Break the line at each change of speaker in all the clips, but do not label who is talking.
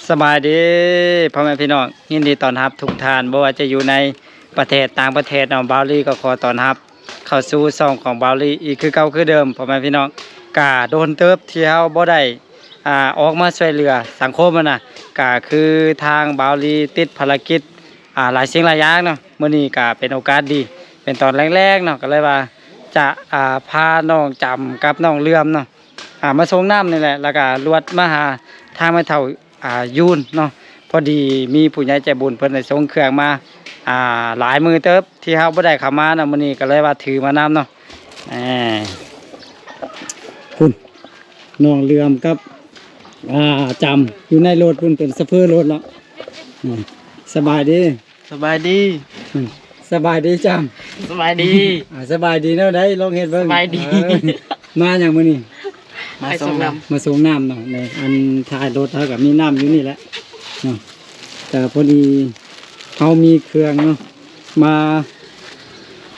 สบายดีพ่อแม่พี่น้องยินดีต้อนรับทุกท่านบ่ว่าจะอยู่ในประเทศต่างประเทศน้องบาวลี่ก็ขอต้อนรับเข้าสู่ช่องของบาวลี่อีกคือเก่าคือเดิมพ่อแม่พี่น้องกะโดนเติบที่เฮาบ่ได้ออกมาช่วยเหลือสังคมน่ะกะคือทางบาวลี่ติดภารกิจหลายสิ่งหลายอย่างเนาะมื้อนี้กะเป็นโอกาสดีเป็นตอนแรกๆเนาะก็เลยว่าจะพาน้องจำกับน้องเลื่อมเนาะมาส่งน้ำนี่แหละแล้วก็ลวดมาหาทางแม่เฒ่ายูนเนาะพอดีมีผู้ใหญ่ใจบุญเพิ่นได้ส่งเครื่องมาหลายมือเติบที่เฮาบ่ได้เข้ามาเนาะมื้อนี้ก็เลยว่าถือมานำเนาะพุ่นน้องเลื่อมกับจำอยู่ในรถพุ่นเป็นซัฟเฟอร์รถเนาะสบายดี
สบายดี
สบายดีจ
สบายดี
สบายดีเนาะได้ลองเฮ็ดเบิ่ง
สบายดี
มาหยังมื้อนี้
มาส่งน้ำ
มาส่งน้ำเนาะในอันท้ายรถเฮาก็มีน้ำอยู่นี่แหละเนาะแต่พอดีเฮามีเครื่องเนาะมา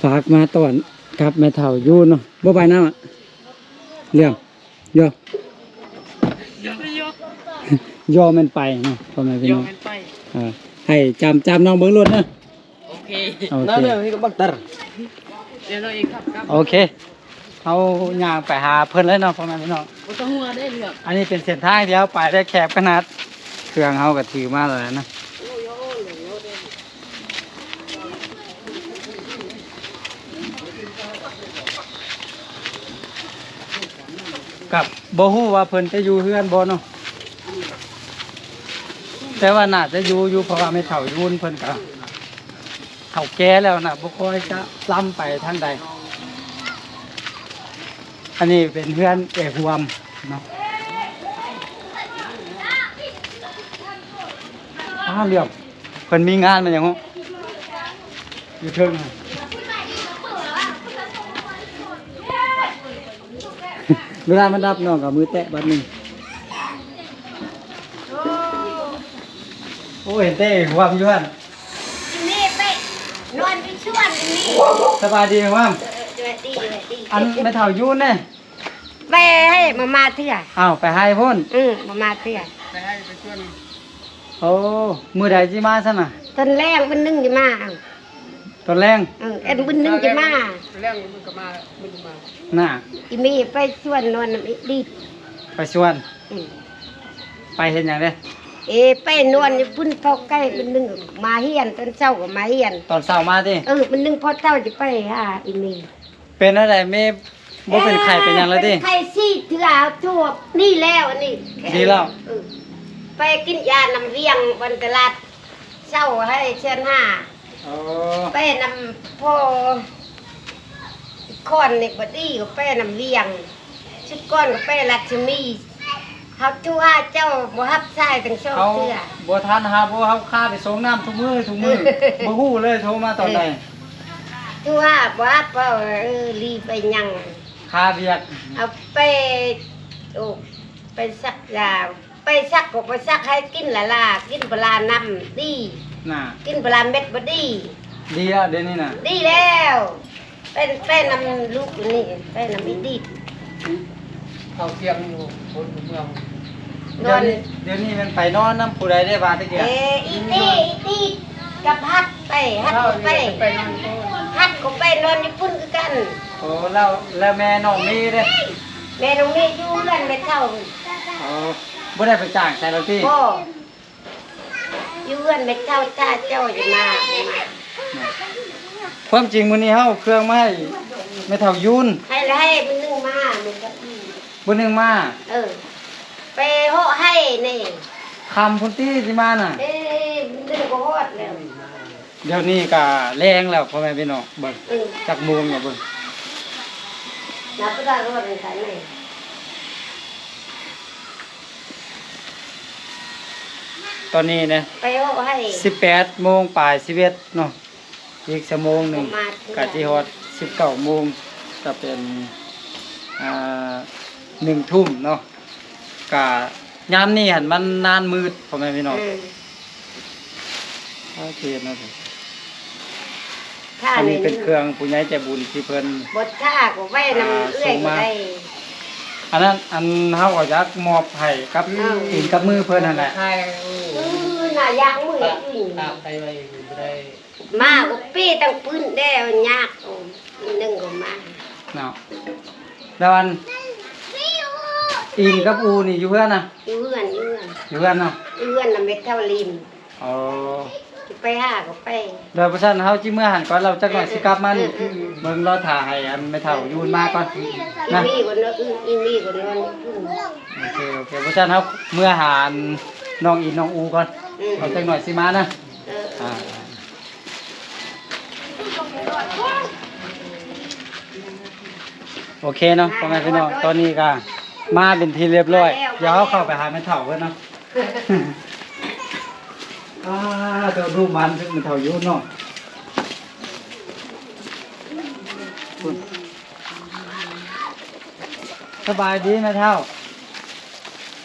ฝากมาต้อนกับแม่เฒ่าอยู่เนาะบ่ไปน้ำอะเรื่องย่อย่อมันไปเนาะพ่อแม่พี่น้องให้จำน้องเบิ่งรถนะ
โอเค
นั่นเรื่องนี้ก็บักตัด
เดี๋ยวเราอีกครับ
โอเคเขาย่างไปหาเพิ่นเลยเนาะพ่อแม่พี่น้อง
บ่ต้องหัวได้เรื่อง
อันนี้เป็นเส้นทางที่เขาไปได้แคบขนาดเครื่องเขาก็ถือมาเลยนะกับบ่ฮู้ว่าเพิ่นจะอยู่เฮือนบ่เนาะแต่ว่าน่าจะอยู่เพราะว่าไม่เฒ่ายุ่นเพิ่นก็เฒ่าแก่แล้วนะบ่ค่อยจะล้ำไปทางใดอันนี้เป็นเฮือนหวมเนาะเรียบเพิ่นมีงานมันหยังอยู่เทิงเวลามันรับน้องกับมือแตะบัดนึงโอ้เห็นเต้หวมอยู่หั่น
นี่ไปนอนไปชวนนี่
สบายดีหวม
ดี
อันไม่เฒ่ายุ่นเด้
ไปให้มาเถื่อ
อ้าวไปให้พุ่น
มาเถื่อ
ไปให้ไปชวน
โอ้มือใดสิมาซั่นน่ะ
ตอนแรกมันนึงจะมา
ตอนแรง
เอ็นบุญนึงจะมา
แรงมันก็มามันมา
น่ะ
อีมีไปชวนนอนดี
ไปชวนไปเห็นหยังเด้
ไปนอนพุ่นพอใกล้มันนึงมาเฮียนตอนเช้าก็มาเฮียน
ตอนเช้ามาติ
มันนึงพอเช้าจะไปหาอีมี
เป็นอะไรแม่บ่เป็นไข้เป็นหยังแล้วติ
ไข้ซี่เถื่อทั่วนี่แล้วอันนี้
ดีแล้ว
ไปกินยานำเวียงวันตลาดเช้าให้เชิญ5ไปนำพ่อคอนนี่บ่ดีก็ไปนำเวียงชุดก้อนก็ไปรัชมีเขาทั่วเจ้าบ่ฮับใช้ทั้งสองเทื่อ
บ่ทันหาบ่เฮาค่าไปส่งน้ำทุกมื้อบ่ฮู้เลยโทรมาตอนใด
ทั่วบ่ฮับรีไปยัง
ค่าเวียก
เอาไปไปซักยาไปซักก็ไปซักให้กินล่ะกินปลาน้ำดี
น่ะ
กินปลาเม็ดบ่ดี
แล้วเดี๋ยวนี้น่ะ
ดีแล้วเป็นนำลูกนี่เป็นนำอีดี
เขาเทียมอยู่คนเมือง
เดี๋ยวนี้มันไปนอนน้ำผู้ใดได้บาดตะเกีย
อีตีกับฮัดไปฮัดก็ไปฮัดก็ไปนอนญี่ปุ่นคือกัน
โอ้แล้วแม่น้องมีเด้
แม่น้องมีอยู่เรือนไม่เท่า
บ่ได้ไปจ้างใส่แล้วติ
บ่อยู่เรือนไม่เท่าจ้าเจ้าจะมา
ความจริงมื้อนี้เฮาเครื่องมาให้แม่เฒ่ายุ่น
ให้มันนึงมามันก็
บ่นึงมา
ไปโหให้นี่
คำพุ่นตี้สิมาน่ะ
มันนึงก็ฮอดแล้ว
เดี๋ยวนี้ก็แรงแล้วพ่อแม่พี่น้องเบิ่งจักโมงเนี่ยเบิ่ง
นับได้รอดได้ไหน
ตอนนี้นะ
ไปโหให้
18 โมงปลาย11เนาะอีกชั่วโมงนึงก็สิฮอด19 โมงก็เป็น1 ทุ่มเนาะก็ยามนี้หั่นมันนานมืดพ่อแม่พี่น้องโอเคนะอันนี้เป็นเครื่องผู้ใหญ่ใจบุญที่เพิ่น
บดท่าก็ไว้นำเอื้อยก็ได้
อันนั้นอันเฮาก็อยากมอบให้กับตีนกับมือเพิ่นนั่นแหละ
ใช่
น่ะยางมืออื่น
ตามไปไว้บ่ได้
มาก็ปี้ตั้งปืนได้มันยากโอ้นึงก็มา
เนาะแล้วอันอินกับอูนี่อยู่เพื่อนน่ะ
อยู่เอื้อน
อยู่เพื่อนเนาะ
เอื้อนน่ะเม็ดเท่าลิม
อ๋อ
สิไปหาก็ไป
เดี๋ยวประชันเฮาจิเมื่อหันก่อนเราจักหน่อยสิกลับมานี่เบิ่งรอถ่าให้อันไม่เท่ายูนมาก่อน
อี
นะ
นี่ก็นอนอีนี่ก็นอน
โอเคประชันเฮาเมื่อหานน้องอินน้องอูก่อนเอาจักหน่อยสิมานะ
เออ
อ่าโอเคเนาะพ่อแม่พี่น้องตอนนี้ก็มาเป็นที่เรียบร้อยเดี๋ยวเขาเข้าไปหาแม่เฒ่าเพิ่นเนาะ เดี๋ยวดูมันซึ่งมันเฒ่าอยู่เนาะสบายดีแม่เฒ่า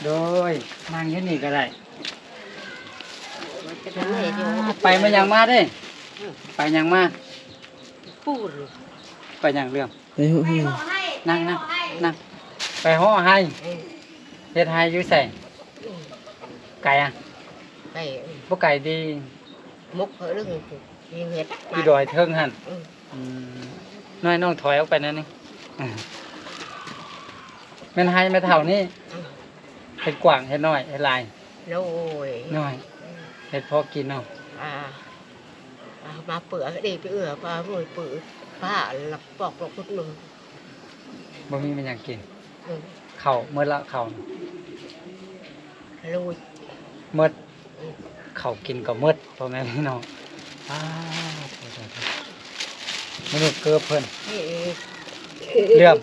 โดยนั่งอยู่นี่ก็ได้ไปมายังมาเด้ไปยังมา
พูด
ไปยังเรื่อง
ไปเฮ้ย
นั่งไปห่อให้เฮ็ดให้อยู่ใส่ไก่อ่ะ
ไป
บ่ไก่ดี
มุกเรื่องยิงเห็ด
อีดอยเทิงหั่นน้อยน้องถอยออกไปนั่นนี่แม่นให้แม่เฒ่านี่เฮ็ดกว้างเฮ็ดน้อยเฮ็ดลาย
โอ้ย
น้อยเฮ็ดพอกินเนาะ
มาเปื่อดีไปปลาหน่วยเปื่อป้าหลับปอกหลอกพุดมือ
บ่มีมันหยังกินข้าวมื้อละข้าว
ลุย
มื้อข้าวกินก็มื้อพ่อแม่พี่น้องโทษมื้อนี้เกือบเพิ่นเรื่อง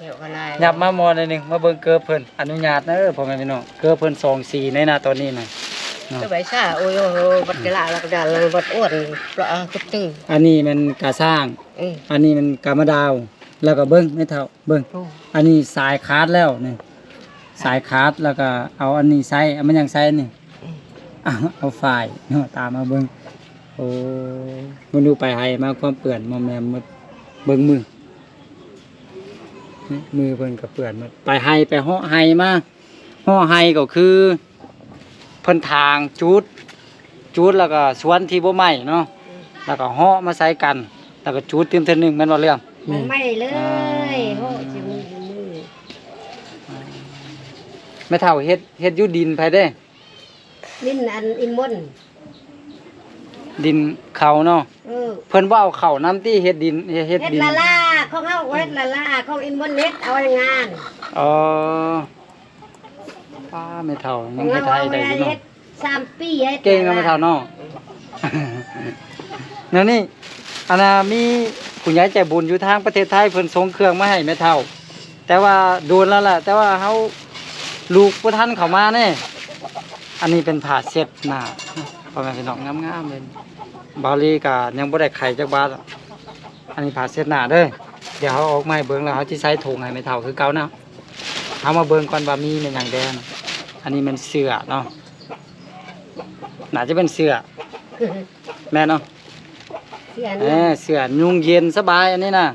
เดี๋ยวอะไร
ยับมาหมอหน่อยหนึงมาเบิ่งเกือบเพิ่นอนุญาตเด้อพ่อแม่พี่น้องเกือบเพิ่น24ในหน้าตอนนี้น่ะ
จะไปซ่าโอ้ยบัดกะลาลักดาเลยบัดอ้วนปลาคุดตึง
อันนี้มันกาสร้าง อันนี้มันกามะดาว แล้วก็เบิ้งไม่เท่าเบิ้งอันนี้สายคาดแล้วนี่สายคาดแล้วก็เอาอันนี้ใส่เอามันยังใส่นี่เอาฝ่ายเนาะตามมาเบิ้งโอ้มันดูไปให้มาความเปื่อนมอมแมมหมดเบิ้งมือนี่มือเพิ่นก็เปื่อนหมดไปให้ไปห่อให้มาห่อให้ก็คือเพิ่นทางจูดแล้วก็สวนที่บ่ไหม้เนาะแล้วก็ห่อมาใส่กันแล้วก็จูดเต็มเท่านึงแม่นบ่เรื่อง
ไม่เลยโหจะมือ
แม่เฒ่าเฮ็ดอยู่ดินไผเด้
ลิ้นอันอินมน
ดินเขาเนาะเพิ่นบ่เอาเข้าน้ำที่เฮ็ดดินเฮ็ด
เฮ็ด
ดิน
ละล่าของเฮาเฮ็ดละล่าของอินมนเฮ็ดเอางาน
อ๋อป้าแม่เฒ่ายังเฮ็ดให้ได้อยู่เนาะ
3 ปีฮ็ด
เก่งเนาะแม่เฒ่าเนาะ นั่นนี่อันน่ะมีผู้ใหญ่ใจบุญอยู่ทางประเทศไทยเพิ่นส่งเครื่องมาให้แม่เฒ่า แต่ว่าโดนแล้วล่ะแต่ว่าเฮาลูกบ่ทันเข้ามาแน่อันนี้เป็นผ้าเช็ดหน้าพ่อแม่พี่น้องงามๆเลยบาลีก็ยังบ่ได้ไข่จักบาทหรอกอันนี้ผ้าเช็ดหน้าเด้อเดี๋ยวเฮาออกมาให้เบิ่งแล้วเฮาสิใส่ถุงให้แม่เฒ่าคือเก่านะเฮามาเบิ่งก่อนว่ามีแม่นหยังแดงอันนี้มันเสื้อเนาะน่าจะเป็นเสื้อแม่เนาะ เสื้อนุ่งเย็นสบายอันนี้นะ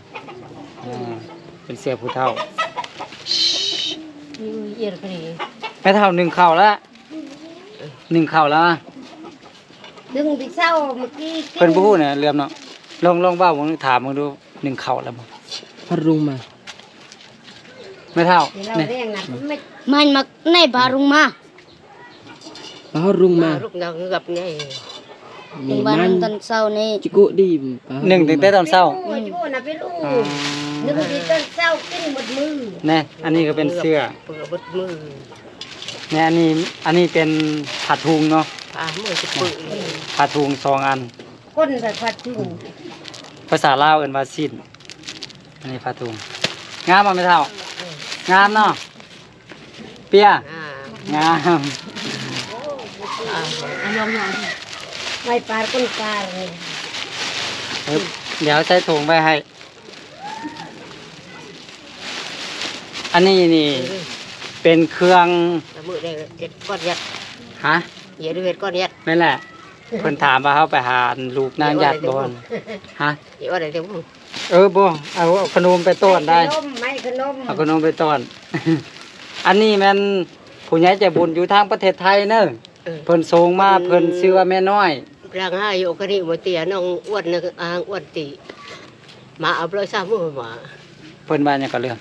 เป็นเสื้อผู้เฒ่า
เย็นพอดี
แม่เฒ่าหนึ่งเข่าแล้วหนึ่งเข่าแล้ว
ดึงไปเศร้าเมื่อกี้
เพิ่นบ่ฮู้เนี่ยเรื่องเนาะลองเว้ามึงถามมึงดูหนึ่งเข่าแล้วบ่
พัดรุงมา
แม่เฒ่า
เรา
นี่
เรียกนะไม่
มันมักในบารุงมา
พัดรุงมา
ลูกเรากับไง
มี
บา
มั
รุ
น
งตอนเช้านี่
จิกุดี
หนึ่งตั้งแต่ตอนเช้า
โอ้ยนะพี่ลูกนึกว่าที่ต้นเศร้ากินหมดมือ
แน่อันนี้ก็เป็นเสื้อ
เปลือกหมดมือ
แน่อันนี้เป็นผ้าถุงเนาะ
มือจะเปื่อย
ผ้าถุง2อัน
ก้นแบบผัดถุง
ภาษาลาวเอิ้นว่าสิ้นอันนี้ผ้าถุงงามบ่แม่เฒ่างามเนาะเปียงาม
ไม่ปลาก้นปลาเลย
เดี๋ยวใส่ถุงไปให้ อันนี้นี่เป็นเครื่อง
มือได้เห็ดก้อนยัด
ฮะ
เห็ดเห็ดก้อนยัด
นั่นแหละเพิ่นถามว่าเขาไปหาลูกนางยัดบอนฮะ
เห็ดว่าอะไรเดี๋ยว
บ่เอาขนมไปต้อนได้
ขนมไม่ขนม
เอาขนมไปต้อน อันนี้แม่นผู้ใหญ่ใจบุญอยู่ทางประเทศไทยเนอะเพิ่นส่งมาเพิ่นชื่อว่าแม่น้อย
ร่างห้าอยู่กันนี่มาเตียน้องอ้วนนึกอ้างอ้วนตีมาเอาเลยซ้ำมือมา
เพิ่นว่าหยังก็เรื่อง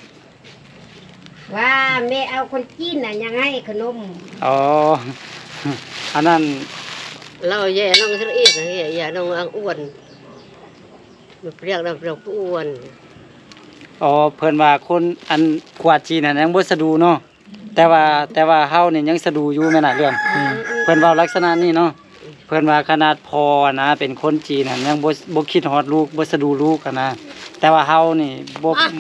ว่าแม่เอาคนจีนน่ะยังให้ขนม
อ๋อ อันนั้น
เราแย่น้องเสียนะแย่น้องอ้างอ้วนมันเรียกเราอ้วน
อ๋อเพิ่นว่าคนอันขวาจีนน่ะยังบ่สะดูเนาะแต่ว่าเฮานี่ยังสะดูอยู่แม่น่ะเรื่องเพิ่นเว้าลักษณะนี้เนาะเพิ่นว่าขนาดพอนะเป็นคนจีนน่ะยังบ่คิดฮอดลูกบ่สะดูลูกอะนะแต่ว่าเฮานี่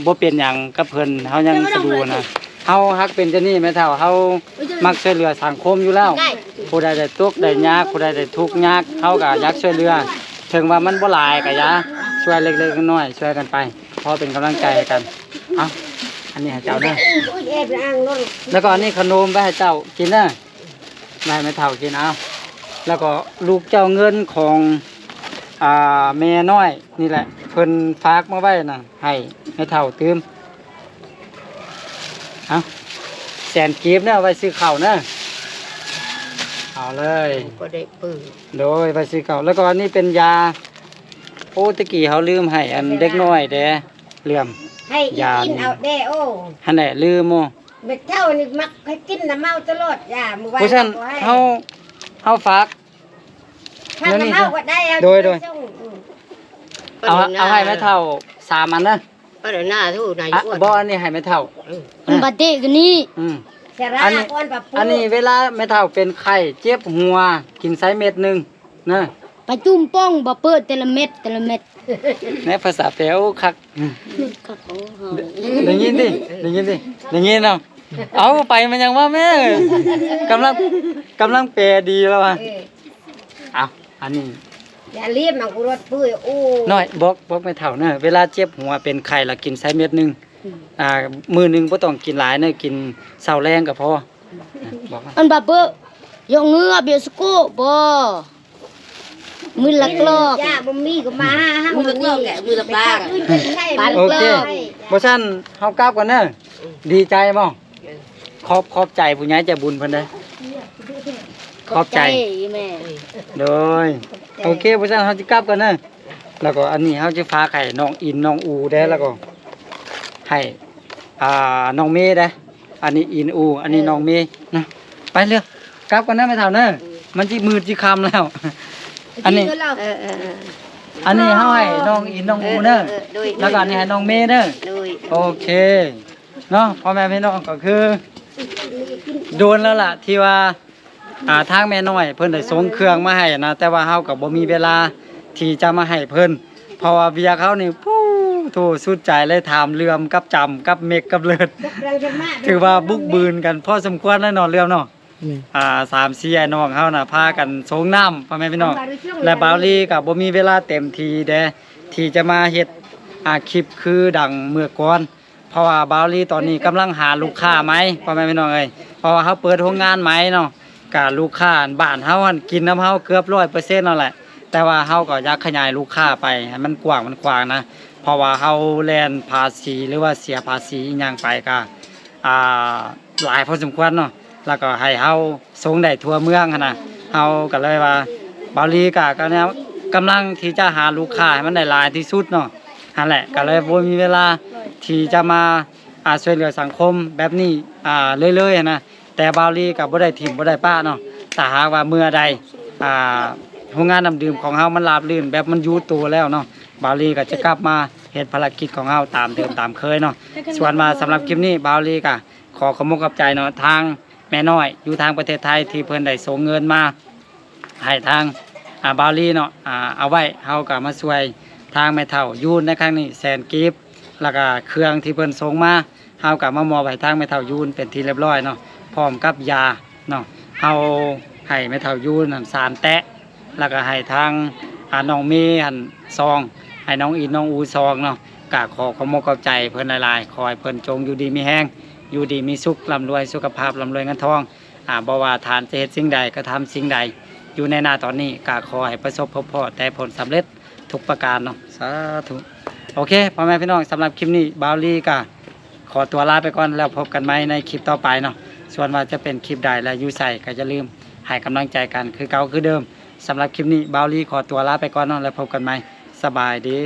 บ่เป็นหยังกับเพิ่นเฮายังสะดูนะเฮาฮักเป็นจังนี้แม่เฒ่าเฮามักช่วยเหลือสังคมอยู่แล้วผู้ใดได้ทุกข์ได้ยากผู้ใดได้ทุกข์ยากเฮาก็อยากช่วยเหลือถึงว่ามันบ่หลายก็อย่าช่วยเล็กๆน้อยๆช่วยกันไปพอเป็นกำลังใจให้กันเอ้าอันนี้ให้เจ้าเด้อ
อุ้ยเอ็ดอ่างรถ
แล้วก็อันนี้ขนมไปให้เจ้ากินนะนายไม่เท่ากินเอาแล้วก็ลูกเจ้าเงินของแม่น้อยนี่แหละเพิ่นฝากมาไว้นะให้ไม่เท่าตืมเอาแสนกีบเนี่ยเอาไว้ซื้อข้าวนะเอาเลย
ก็ได้ปืน
โดยไปซื้อข้าวแล้วก็อันนี้เป็นยาโอ้ตะกี้เขาลืมให้อันเด็กน้อยเด้เหลื่อม
ให้อีกินเอาแด้โอ้
หันแหละลืมโม
เม็ดเท่านี่มักให้กินน้ำเมาตลอดอย่ามือไว้
เพราะฉะนั้นเฮาฝาก
ถ้าน้ำเมาก็ได้เอา
โดย
ส่ง
เอาให้แม่เท่า3อันนะ
ก็เดี๋ยวหน้าทู่นาย
อ่ะ
อ้วน
บ่อันนี้ให้แม่เท่า
มันบาเตะกันนี่
อืม
สาระ
อันนี้
ก้อนปะปู
อันนี้เวลาแม่เท่าเป็นไข้เจ็บหัวกินไซเม็ดหนึงนะ
ไปจุ่มป้องบ่เปิดแต่ละเม็ดแต่ละเม็ด
ในภาษาแปลวคักได้ยินดิได้ยินดิได้ยินเนาะเอาไปมันยังว่าแม่กำลังแปลดีแล้วอ่ะ
เออ
เอาอันนี้
อย่าเรียบมันกูรถปื้ยโอ้
น้อยบอกแม่เท่าเนอะเวลาเจ็บหัวเป็นไข้แล้วกินไซเม็ดหนึงมื้อหนึงบ่ต้องกินหลายเนอะกินเช้าแรงก็พอบอกว่า
มันบาเบอยองเงือเบียสโกบ่มือลักลอก
ย่าบ่มีก็มาห้า
มือละเกลือแกมือละปลา
โอเคบ่ซั่นเฮากลับกันเนอะดีใจบ่ขอบใจผู้ใหญ่ใจบุญเพิ่นเด้อขอบใจ
แม่
โดยโอเคบ่ซั่นเฮาสิกลับกันเนอะแล้วก็อันนี้เฮาสิฝากให้น้องอินน้องอูเด้อแล้วก็ให้น้องเมย์เด้ออันนี้อินอูอันนี้น้องเมย์นะไปเร็วกลับกันเนอะแม่เฒ่าเนอะมันสิมืดสิค่ำแล้ว อันนี้ อันนี้เฮาให้น้องอินน้องอูเนอะแล้วก็อันนี้ให้น้องเมย์เนอะ
โดย
โอเคเนาะพ่อแม่พี่น้องก็คือโดนแล้วล่ะที่ว่าทางแม่น้อยเพิ่นได้ส่งเครื่องมาให้นะแต่ว่าเฮาก็บ่มีเวลาที่จะมาให้เพิ่นเพราะว่าเวียเขานี่ปู้โธ่สุดใจเลยถามเรื่องกับจำกับเมกกับเลิศถือว่าบุกบืนกันพอสมควรแล้วเนาะเรื่องเนาะ3-4ไอ้น้องเฮาน่ะพากันส่งน้ำพ่อแม่พี่น้องและบาวลีก็บ่มีเวลาเต็มทีเด้ที่จะมาเฮ็ดคลิปคือดังเมื่อก่อนเพราะว่าบาวลีตอนนี้กำลังหาลูกค้าไหมพ่อแม่พี่น้องเอ้ยเพราะว่าเขาเปิดโรงงานไหมเนาะกะลูกค้าบ้านเฮาหั่นกินน้ำเฮาเกือบ100%นั่นแหละแต่ว่าเฮาก็อยากขยายลูกค้าไปให้มันกว้างมันขวางนะเพราะว่าเฮาแลนภาษีหรือว่าเสียภาษีอิหยังไปก็หลายพอสมควรเนาะแล้วก็ให้เฮาส่งได้ทั่วเมืองหั่นน่ะเฮาก็เลยว่าบาวลีก็เนี่ยกำลังที่จะหาลูกค้าให้มันได้หลายที่สุดเนาะนั่นแหละก็เลยบ่มีเวลาที่จะมาช่วยเหลือสังคมแบบนี้เรื่อยๆนะแต่บาวลีก็บ่ได้ถิ่มบ่ได้ป้าเนาะถ้าหากว่าเมื่อใดโรงงานน้ำดื่มของเฮามันราบรื่นแบบมันอยู่ตัวแล้วเนาะบาวลีก็จะกลับมาเฮ็ดภารกิจของเฮาตามเดิมตามเคยเนาะส่วนมาสำหรับคลิปนี้บาวลีก็ขอขอบคุณกับใจเนาะทางแม่น้อยอยู่ทางประเทศไทยที่เพิ่นได้ส่งเงินมาให้ทางบาวลีเนาะเอาไว้เฮาก็มาช่วยทางแม่เฒ่ายูนในครั้งนี้แสนกีบแล้วก็เครื่องที่เพิ่นส่งมาเฮาก็มามอบให้ทางแม่เฒ่ายูนเป็นที่เรียบร้อยเนาะพร้อมกับยาเนาะเฮาให้แม่เฒ่ายูนนั่น3แตะแล้วก็ให้ทางน้องเมย์หั่นซองให้น้องอินน้องอูซองเนาะก็ขอขอบคุณกับใจเพิ่นหลายๆขอให้เพิ่นจงอยู่ดีมีแฮงอยู่ดีมีสุขร่ำรวยสุขภาพร่ำรวยเงินทองบ่ว่าทานจะเฮ็ดสิ่งใดก็ทำสิ่งใดอยู่ในหน้าตอนนี้ก็ขอให้ประสบพบพอแต่ผลสำเร็จทุกประการเนาะสาธุ โอเคพ่อแม่พี่น้องสำหรับคลิปนี้บาวลี่ก็ขอตัวลาไปก่อนแล้วพบกันใหม่ในคลิปต่อไปเนาะส่วนว่าจะเป็นคลิปใดและอยู่ใส่ก็อย่าลืมให้กำลังใจกันคือเก่าคือเดิมสำหรับคลิปนี้บาวลี่ขอตัวลาไปก่อนเนาะแล้วพบกันใหม่สบายดี